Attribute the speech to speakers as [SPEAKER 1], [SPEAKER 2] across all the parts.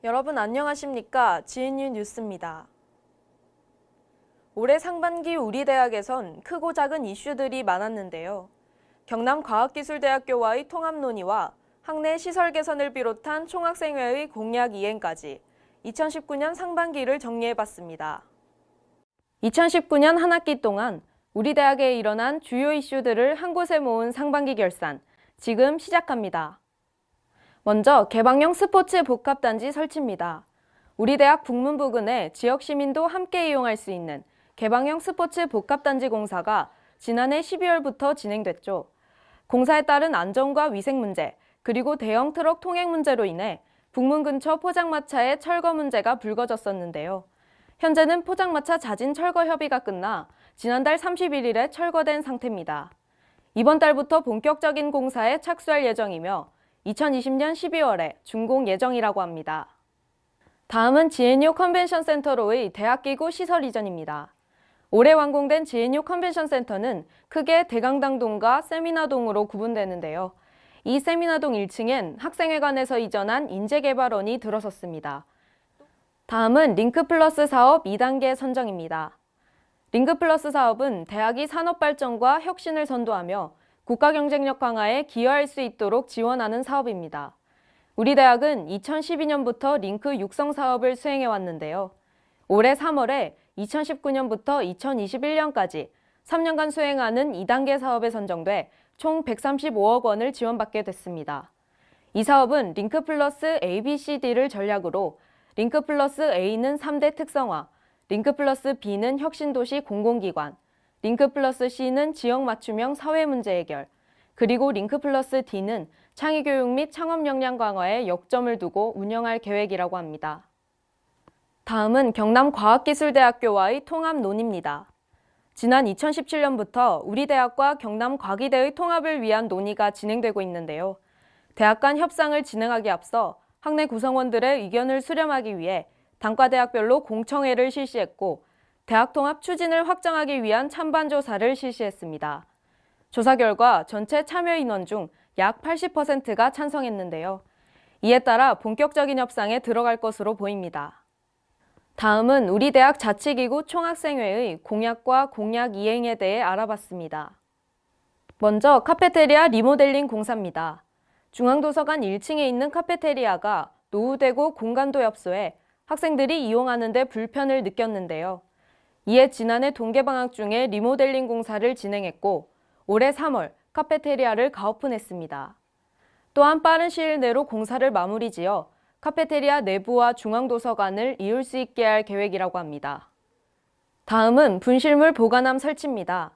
[SPEAKER 1] 여러분 안녕하십니까? GNU 뉴스입니다. 올해 상반기 우리 대학에선 크고 작은 이슈들이 많았는데요. 경남과학기술대학교와의 통합 논의와 학내 시설 개선을 비롯한 총학생회의 공약 이행까지 2019년 상반기를 정리해봤습니다. 2019년 한 학기 동안 우리 대학에 일어난 주요 이슈들을 한 곳에 모은 상반기 결산, 지금 시작합니다. 먼저 개방형 스포츠 복합단지 설치입니다. 우리 대학 북문 부근에 지역 시민도 함께 이용할 수 있는 개방형 스포츠 복합단지 공사가 지난해 12월부터 진행됐죠. 공사에 따른 안전과 위생 문제, 그리고 대형 트럭 통행 문제로 인해 북문 근처 포장마차의 철거 문제가 불거졌었는데요. 현재는 포장마차 자진 철거 협의가 끝나 지난달 31일에 철거된 상태입니다. 이번 달부터 본격적인 공사에 착수할 예정이며 2020년 12월에 준공 예정이라고 합니다. 다음은 GNU 컨벤션 센터로의 대학기구 시설 이전입니다. 올해 완공된 GNU 컨벤션 센터는 크게 대강당동과 세미나동으로 구분되는데요. 이 세미나동 1층엔 학생회관에서 이전한 인재개발원이 들어섰습니다. 다음은 링크플러스 사업 2단계 선정입니다. 링크플러스 사업은 대학이 산업발전과 혁신을 선도하며 국가 경쟁력 강화에 기여할 수 있도록 지원하는 사업입니다. 우리 대학은 2012년부터 링크 육성 사업을 수행해 왔는데요. 올해 3월에 2019년부터 2021년까지 3년간 수행하는 2단계 사업에 선정돼 총 135억 원을 지원받게 됐습니다. 이 사업은 링크 플러스 ABCD를 전략으로 링크 플러스 A는 3대 특성화, 링크 플러스 B는 혁신도시 공공기관, 링크 플러스 C는 지역 맞춤형 사회문제 해결, 그리고 링크 플러스 D는 창의교육 및 창업 역량 강화에 역점을 두고 운영할 계획이라고 합니다. 다음은 경남과학기술대학교와의 통합 논의입니다. 지난 2017년부터 우리 대학과 경남과기대의 통합을 위한 논의가 진행되고 있는데요. 대학 간 협상을 진행하기 앞서 학내 구성원들의 의견을 수렴하기 위해 단과대학별로 공청회를 실시했고 대학 통합 추진을 확정하기 위한 찬반 조사를 실시했습니다. 조사 결과 전체 참여 인원 중 약 80%가 찬성했는데요. 이에 따라 본격적인 협상에 들어갈 것으로 보입니다. 다음은 우리 대학 자치기구 총학생회의 공약과 공약 이행에 대해 알아봤습니다. 먼저 카페테리아 리모델링 공사입니다. 중앙도서관 1층에 있는 카페테리아가 노후되고 공간도 협소해 학생들이 이용하는 데 불편을 느꼈는데요. 이에 지난해 동계방학 중에 리모델링 공사를 진행했고 올해 3월 카페테리아를 가오픈했습니다. 또한 빠른 시일 내로 공사를 마무리 지어 카페테리아 내부와 중앙도서관을 이을 수 있게 할 계획이라고 합니다. 다음은 분실물 보관함 설치입니다.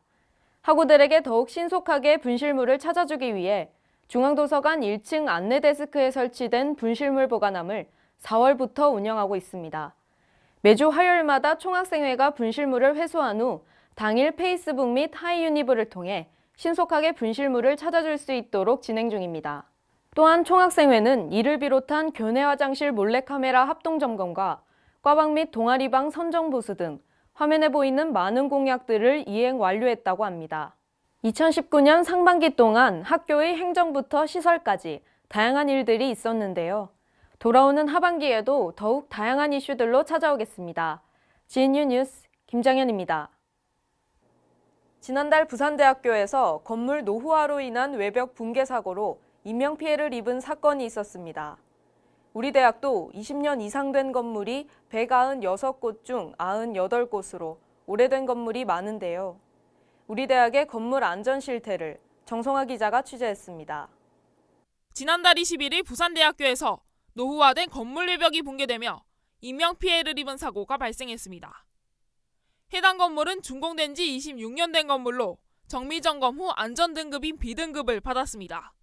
[SPEAKER 1] 학우들에게 더욱 신속하게 분실물을 찾아주기 위해 중앙도서관 1층 안내 데스크에 설치된 분실물 보관함을 4월부터 운영하고 있습니다. 매주 화요일마다 총학생회가 분실물을 회수한 후 당일 페이스북 및 하이유니브를 통해 신속하게 분실물을 찾아줄 수 있도록 진행 중입니다. 또한 총학생회는 이를 비롯한 교내 화장실 몰래카메라 합동점검과 과방 및 동아리방 선정보수 등 화면에 보이는 많은 공약들을 이행 완료했다고 합니다. 2019년 상반기 동안 학교의 행정부터 시설까지 다양한 일들이 있었는데요. 돌아오는 하반기에도 더욱 다양한 이슈들로 찾아오겠습니다. GNU 뉴스 김장현입니다. 지난달 부산대학교에서 건물 노후화로 인한 외벽 붕괴 사고로 인명피해를 입은 사건이 있었습니다. 우리 대학도 20년 이상 된 건물이 196곳 중 98곳으로 오래된 건물이 많은데요. 우리 대학의 건물 안전 실태를 정성화 기자가 취재했습니다.
[SPEAKER 2] 지난달 21일 부산대학교에서 노후화된 건물 외벽이 붕괴되며 인명피해를 입은 사고가 발생했습니다. 해당 건물은 준공된 지 26년 된 건물로 정미점검 후 안전등급인 B등급을 받았습니다.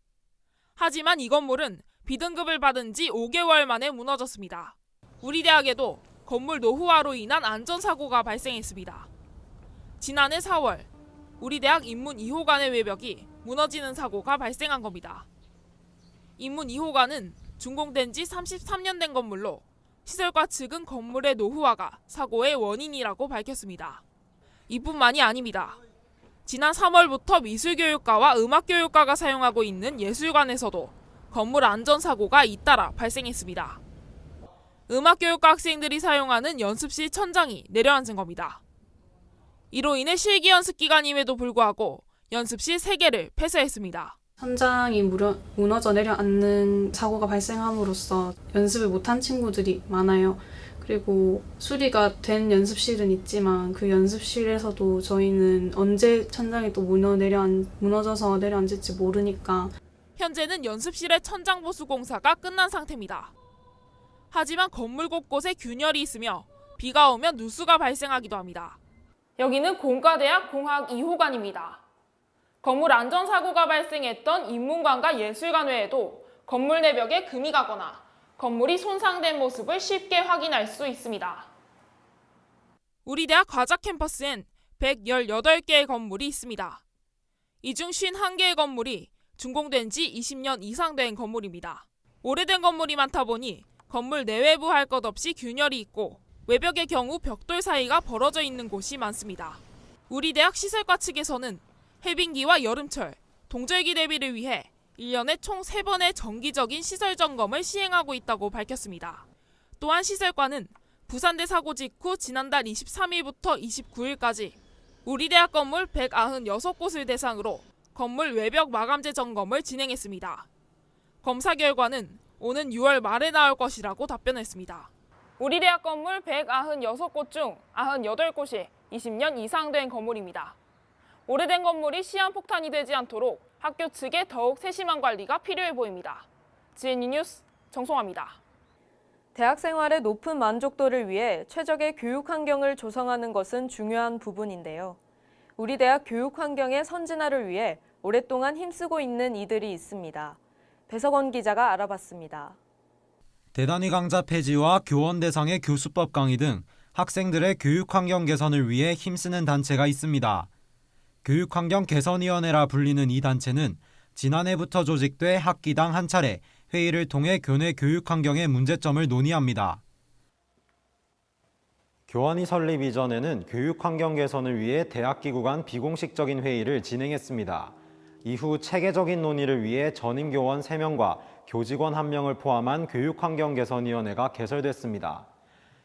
[SPEAKER 2] 하지만 이 건물은 B등급을 받은 지 5개월 만에 무너졌습니다. 우리 대학에도 건물 노후화로 인한 안전사고가 발생했습니다. 지난해 4월, 우리 대학 인문 2호관의 외벽이 무너지는 사고가 발생한 겁니다. 인문 2호관은 준공된 지 33년 된 건물로 시설과 측은 건물의 노후화가 사고의 원인이라고 밝혔습니다. 이뿐만이 아닙니다. 지난 3월부터 미술교육과와 음악교육과가 사용하고 있는 예술관에서도 건물 안전사고가 잇따라 발생했습니다. 음악교육과 학생들이 사용하는 연습실 천장이 내려앉은 겁니다. 이로 인해 실기 연습 기간임에도 불구하고 연습실 3개를 폐쇄했습니다.
[SPEAKER 3] 천장이 무너져 내려앉는 사고가 발생함으로써 연습을 못한 친구들이 많아요. 그리고 수리가 된 연습실은 있지만 그 연습실에서도 저희는 언제 천장이 또 무너져서 내려앉을지 모르니까
[SPEAKER 2] 현재는 연습실의 천장 보수 공사가 끝난 상태입니다. 하지만 건물 곳곳에 균열이 있으며 비가 오면 누수가 발생하기도 합니다. 여기는 공과대학 공학 2호관입니다. 건물 안전사고가 발생했던 인문관과 예술관 외에도 건물 내벽에 금이 가거나 건물이 손상된 모습을 쉽게 확인할 수 있습니다. 우리 대학 과자 캠퍼스엔 118개의 건물이 있습니다. 이 중 51개의 건물이 준공된 지 20년 이상 된 건물입니다. 오래된 건물이 많다 보니 건물 내외부 할 것 없이 균열이 있고 외벽의 경우 벽돌 사이가 벌어져 있는 곳이 많습니다. 우리 대학 시설과 측에서는 해빙기와 여름철, 동절기 대비를 위해 1년에 총 3번의 정기적인 시설 점검을 시행하고 있다고 밝혔습니다. 또한 시설과는 부산대 사고 직후 지난달 23일부터 29일까지 우리 대학 건물 196곳을 대상으로 건물 외벽 마감재 점검을 진행했습니다. 검사 결과는 오는 6월 말에 나올 것이라고 답변했습니다. 우리 대학 건물 196곳 중 98곳이 20년 이상 된 건물입니다. 오래된 건물이 시한폭탄이 되지 않도록 학교 측에 더욱 세심한 관리가 필요해 보입니다. GNU 뉴스 정송화입니다.
[SPEAKER 1] 대학 생활의 높은 만족도를 위해 최적의 교육 환경을 조성하는 것은 중요한 부분인데요. 우리 대학 교육 환경의 선진화를 위해 오랫동안 힘쓰고 있는 이들이 있습니다. 배석원 기자가 알아봤습니다.
[SPEAKER 4] 대단위 강좌 폐지와 교원 대상의 교수법 강의 등 학생들의 교육 환경 개선을 위해 힘쓰는 단체가 있습니다. 교육환경 개선위원회라 불리는 이 단체는 지난해부터 조직돼 학기당 한 차례 회의를 통해 교내 교육환경의 문제점을 논의합니다. 교원위 설립 이전에는 교육환경 개선을 위해 대학기구 간 비공식적인 회의를 진행했습니다. 이후 체계적인 논의를 위해 전임 교원 3명과 교직원 1명을 포함한 교육환경개선위원회가 개설됐습니다.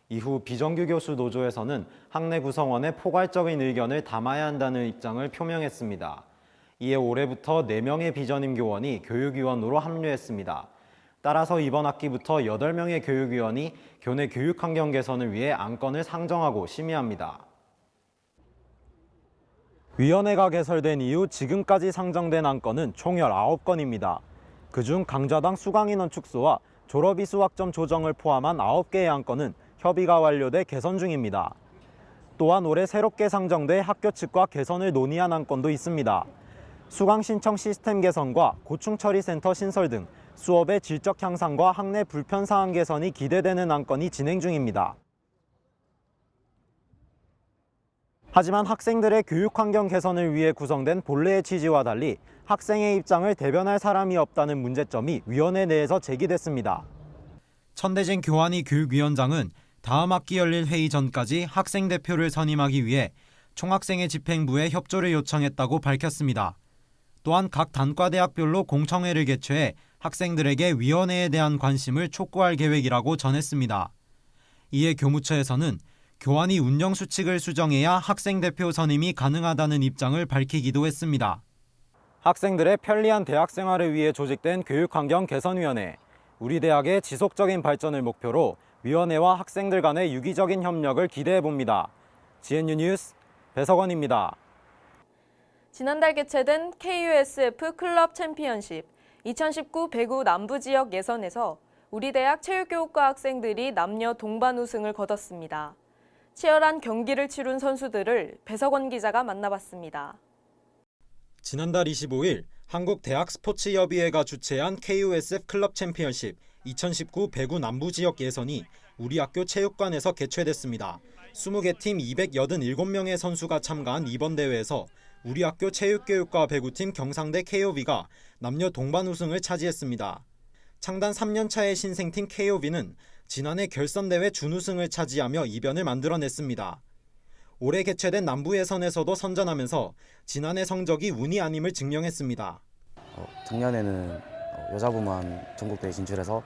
[SPEAKER 4] 이후 비정규 교수 노조에서는 학내 구성원의 포괄적인 의견을 담아야 한다는 입장을 표명했습니다. 이에 올해부터 4명의 비전임 교원이 교육위원으로 합류했습니다. 따라서 이번 학기부터 8명의 교육위원이 교내 교육환경 개선을 위해 안건을 상정하고 심의합니다. 위원회가 개설된 이후 지금까지 상정된 안건은 총 19건입니다. 그중 강좌당 수강인원 축소와 졸업이 수학점 조정을 포함한 9개의 안건은 협의가 완료돼 개선 중입니다. 또한 올해 새롭게 상정돼 학교 측과 개선을 논의한 안건도 있습니다. 수강 신청 시스템 개선과 고충 처리 센터 신설 등 수업의 질적 향상과 학내 불편 사항 개선이 기대되는 안건이 진행 중입니다. 하지만 학생들의 교육 환경 개선을 위해 구성된 본래의 취지와 달리 학생의 입장을 대변할 사람이 없다는 문제점이 위원회 내에서 제기됐습니다. 천대진 교환위 교육위원장은 다음 학기 열릴 회의 전까지 학생 대표를 선임하기 위해 총학생회 집행부에 협조를 요청했다고 밝혔습니다. 또한 각 단과대학별로 공청회를 개최해 학생들에게 위원회에 대한 관심을 촉구할 계획이라고 전했습니다. 이에 교무처에서는 교환위 운영 수칙을 수정해야 학생 대표 선임이 가능하다는 입장을 밝히기도 했습니다. 학생들의 편리한 대학 생활을 위해 조직된 교육환경 개선위원회, 우리 대학의 지속적인 발전을 목표로 위원회와 학생들 간의 유기적인 협력을 기대해봅니다. GNU 뉴스 배석원입니다.
[SPEAKER 1] 지난달 개최된 KUSF 클럽 챔피언십 2019 배구 남부지역 예선에서 우리 대학 체육교육과 학생들이 남녀 동반 우승을 거뒀습니다. 치열한 경기를 치룬 선수들을 배석원 기자가 만나봤습니다.
[SPEAKER 4] 지난달 25일 한국대학스포츠협의회가 주최한 KUSF 클럽 챔피언십 2019 배구 남부지역 예선이 우리 학교 체육관에서 개최됐습니다. 20개 팀 287명의 선수가 참가한 이번 대회에서 우리 학교 체육교육과 배구팀 경상대 KOB가 남녀 동반 우승을 차지했습니다. 창단 3년차의 신생팀 KOB는 지난해 결선대회 준우승을 차지하며 이변을 만들어냈습니다. 올해 개최된 남부 예선에서도 선전하면서 지난해 성적이 운이 아님을 증명했습니다.
[SPEAKER 5] 작년에는 여자부만 전국대회 진출해서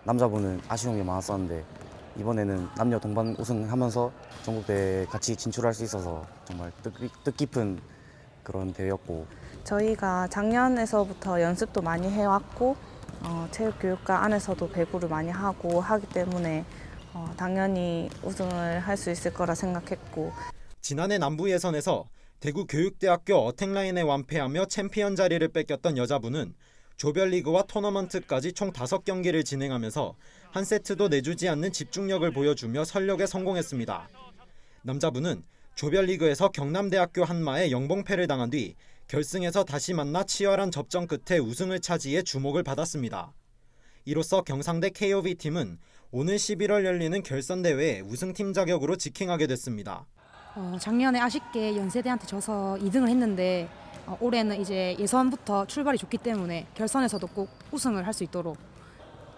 [SPEAKER 5] 남자부는 아쉬운 게 많았었는데 이번에는 남녀 동반 우승하면서 전국대회 같이 진출할 수 있어서 정말 뜻깊은 그런 대회였고,
[SPEAKER 6] 저희가 작년에서부터 연습도 많이 해왔고 체육교육과 안에서도 배구를 많이 하기 때문에 당연히 우승을 할 수 있을 거라 생각했고,
[SPEAKER 4] 지난해 남부 예선에서 대구교육대학교 어택라인에 완패하며 챔피언 자리를 뺏겼던 여자부는 조별리그와 토너먼트까지 총 5경기를 진행하면서 한 세트도 내주지 않는 집중력을 보여주며 설력에 성공했습니다. 남자부는 조별리그에서 경남대학교 한마에 영봉패를 당한 뒤 결승에서 다시 만나 치열한 접전 끝에 우승을 차지해 주목을 받았습니다. 이로써 경상대 KOV팀은 오는 11월 열리는 결선대회에 우승팀 자격으로 직행하게 됐습니다.
[SPEAKER 7] 작년에 아쉽게 연세대한테 져서 2등을 했는데 올해는 이제 예선부터 출발이 좋기 때문에 결선에서도 꼭 우승을 할 수 있도록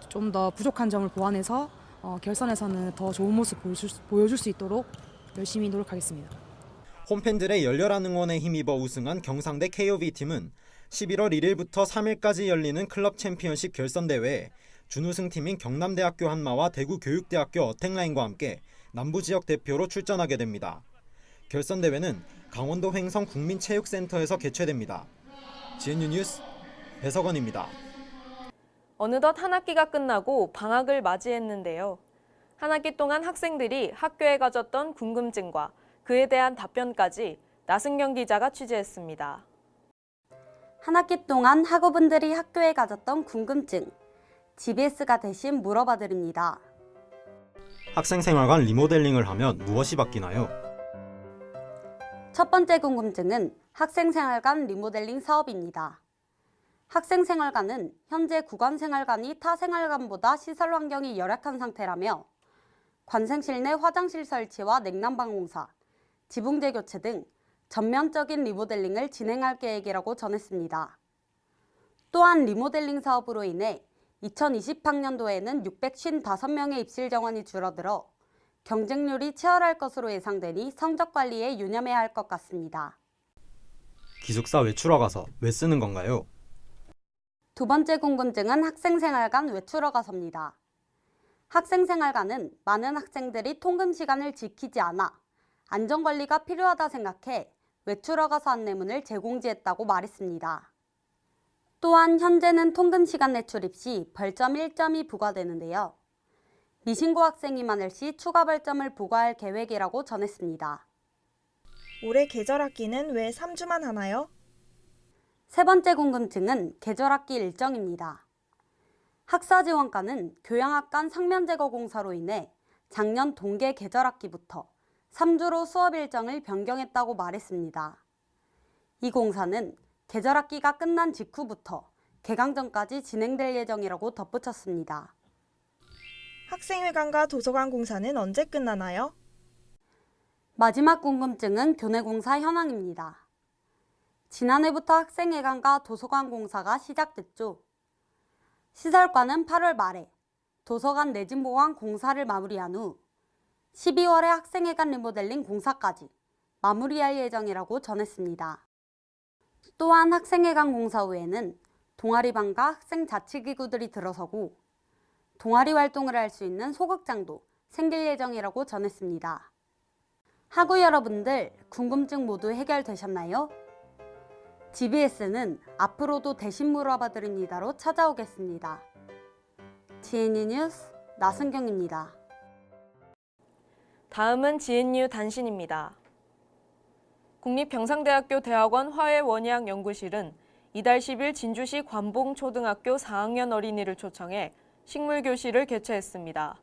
[SPEAKER 7] 좀 더 부족한 점을 보완해서 결선에서는 더 좋은 모습 보여줄 수 있도록 열심히 노력하겠습니다.
[SPEAKER 4] 홈팬들의 열렬한 응원에 힘입어 우승한 경상대 KOV팀은 11월 1일부터 3일까지 열리는 클럽 챔피언십 결선대회에 준우승팀인 경남대학교 한마와 대구교육대학교 어택라인과 함께 남부지역 대표로 출전하게 됩니다. 결선대회는 강원도 횡성 국민체육센터에서 개최됩니다. GNU 뉴스 배석원입니다.
[SPEAKER 1] 어느덧 한 학기가 끝나고 방학을 맞이했는데요. 한 학기 동안 학생들이 학교에 가졌던 궁금증과 그에 대한 답변까지 나승경 기자가 취재했습니다.
[SPEAKER 8] 한 학기 동안 학우분들이 학교에 가졌던 궁금증, GBS가 대신 물어봐 드립니다.
[SPEAKER 4] 학생생활관 리모델링을 하면 무엇이 바뀌나요?
[SPEAKER 8] 첫 번째 궁금증은 학생생활관 리모델링 사업입니다. 학생생활관은 현재 구관생활관이 타 생활관보다 시설 환경이 열악한 상태라며 관생실 내 화장실 설치와 냉난방 공사, 지붕재 교체 등 전면적인 리모델링을 진행할 계획이라고 전했습니다. 또한 리모델링 사업으로 인해 2020학년도에는 655명의 입실 정원이 줄어들어 경쟁률이 치열할 것으로 예상되니 성적 관리에 유념해야 할 것 같습니다.
[SPEAKER 4] 기숙사 외출허 가서 왜 쓰는 건가요?
[SPEAKER 8] 두 번째 궁금증은 학생생활관 외출허가서입니다. 학생생활관은 많은 학생들이 통금 시간을 지키지 않아 안전관리가 필요하다 생각해 외출허가서 안내문을 제공지했다고 말했습니다. 또한 현재는 통금 시간 내출입 시 벌점 1점이 부과되는데요. 미신고 학생이 많을 시 추가 벌점을 부과할 계획이라고 전했습니다.
[SPEAKER 9] 올해 계절학기는 왜 3주만 하나요?
[SPEAKER 8] 세 번째 궁금증은 계절학기 일정입니다. 학사지원과는 교양학관 상면제거 공사로 인해 작년 동계 계절학기부터 3주로 수업 일정을 변경했다고 말했습니다. 이 공사는 계절학기가 끝난 직후부터 개강 전까지 진행될 예정이라고 덧붙였습니다.
[SPEAKER 9] 학생회관과 도서관 공사는 언제 끝나나요?
[SPEAKER 8] 마지막 궁금증은 교내 공사 현황입니다. 지난해부터 학생회관과 도서관 공사가 시작됐죠. 시설과는 8월 말에 도서관 내진 보강 공사를 마무리한 후 12월에 학생회관 리모델링 공사까지 마무리할 예정이라고 전했습니다. 또한 학생회관 공사 후에는 동아리반과 학생 자치기구들이 들어서고 동아리 활동을 할 수 있는 소극장도 생길 예정이라고 전했습니다. 학우 여러분들 궁금증 모두 해결되셨나요? GBS는 앞으로도 대신 물어봐 드립니다로 찾아오겠습니다. GNU 뉴스 나승경입니다.
[SPEAKER 1] 다음은 GNU 단신입니다. 국립경상대학교 대학원 화훼원예학연구실은 이달 10일 진주시 관봉초등학교 4학년 어린이를 초청해 식물교실을 개최했습니다.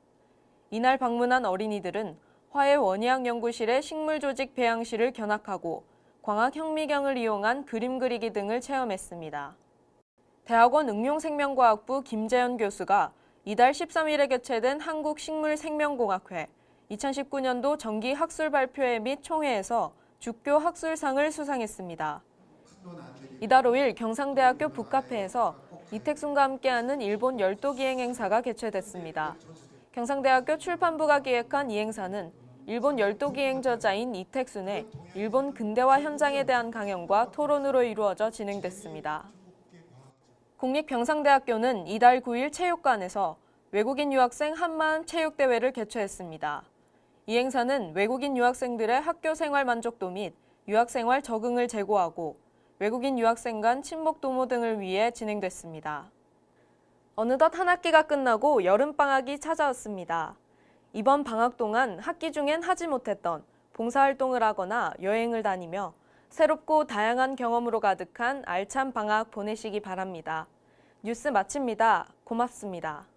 [SPEAKER 1] 이날 방문한 어린이들은 화훼원예학연구실의 식물조직 배양실을 견학하고 광학현미경을 이용한 그림 그리기 등을 체험했습니다. 대학원 응용생명과학부 김재현 교수가 이달 13일에 개최된 한국식물생명공학회 2019년도 정기 학술 발표회 및 총회에서 주교 학술상을 수상했습니다. 이달 5일 경상대학교 북카페에서 이택순과 함께하는 일본 열도기행 행사가 개최됐습니다. 경상대학교 출판부가 기획한 이 행사는 일본 열도기행 저자인 이택순의 일본 근대화 현장에 대한 강연과 토론으로 이루어져 진행됐습니다. 국립경상대학교는 이달 9일 체육관에서 외국인 유학생 한마음 체육대회를 개최했습니다. 이 행사는 외국인 유학생들의 학교 생활 만족도 및 유학생활 적응을 제고하고 외국인 유학생 간 친목 도모 등을 위해 진행됐습니다. 어느덧 한 학기가 끝나고 여름방학이 찾아왔습니다. 이번 방학 동안 학기 중엔 하지 못했던 봉사활동을 하거나 여행을 다니며 새롭고 다양한 경험으로 가득한 알찬 방학 보내시기 바랍니다. 뉴스 마칩니다. 고맙습니다.